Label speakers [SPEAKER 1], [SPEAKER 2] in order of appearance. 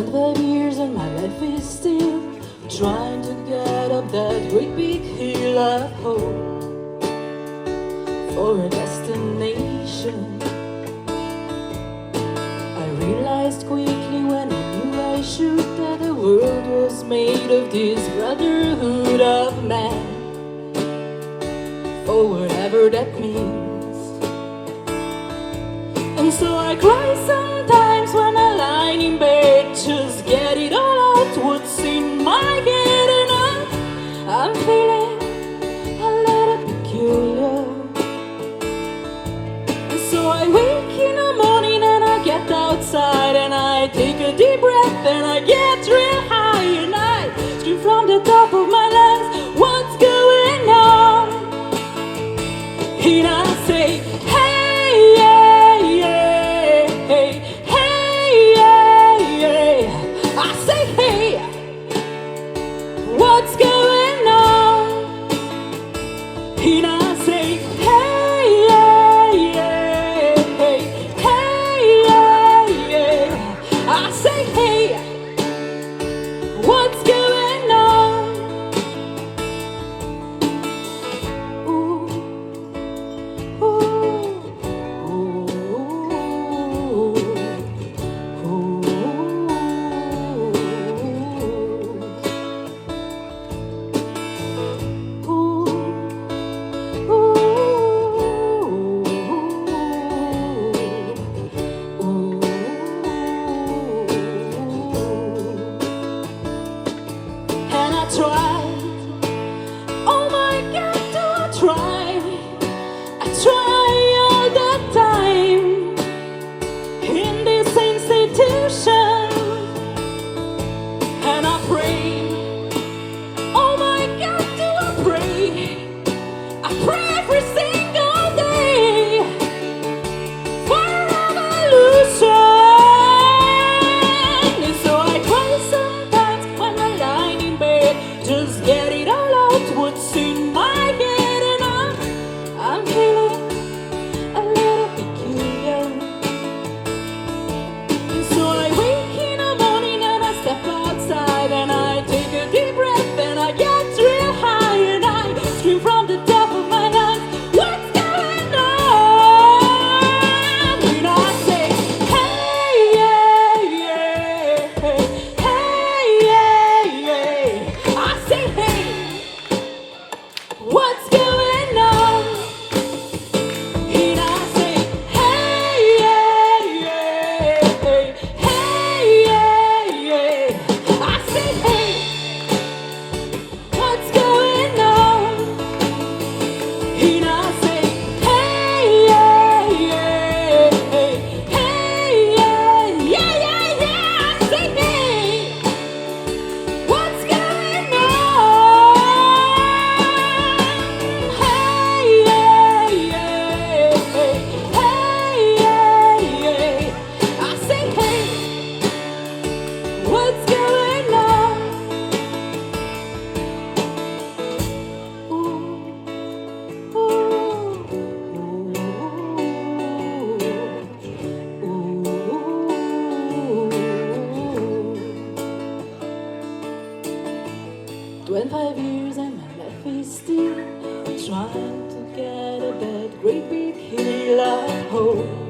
[SPEAKER 1] 25 years and my life is still trying to get up that great big hill of hope for a destination. I realized quickly when I knew I should that the world was made of this brotherhood of man, for whatever that means. And so I cry sometimes when I lie in bed, just get it all out what's in my head. And I'm feeling a little peculiar. And so I wake in the morning and I get outside and I take a deep breath and I get real high and I scream from the top of my lungs, what's going on? And I say, hey, yeah, yeah, hey, hey, yeah, yeah. I say, hey, what's going on? And I say, hey, yeah, yeah, hey, hey, yeah, yeah. I say, hey, what's going on? Ooh. And I tried, oh my God, do I try? I try all the time in this institution, and I pray, oh my God, do I pray every single day for revolution. And so I cry sometimes when I lie in bed, just get it all out what's in my head. And I'm feeling a little peculiar. And so I wake in the morning and I step outside and I take a deep breath and I get real high and I scream from the top of my lungs, what's going on? And I say, hey, yeah, yeah, hey, yeah, yeah. I say, hey, what's going on? And I say, hey, yeah, yeah, hey, yeah, yeah. I say, hey, what's going on? And I say, hey, yeah, yeah, hey, yeah, yeah, yeah. I say, hey, what's going on? Hey, yeah, yeah, hey, yeah, yeah. I say, hey, what's going on? Ooh, ooh, ooh. 25 years and my life is still trying to get up that great big hill of hope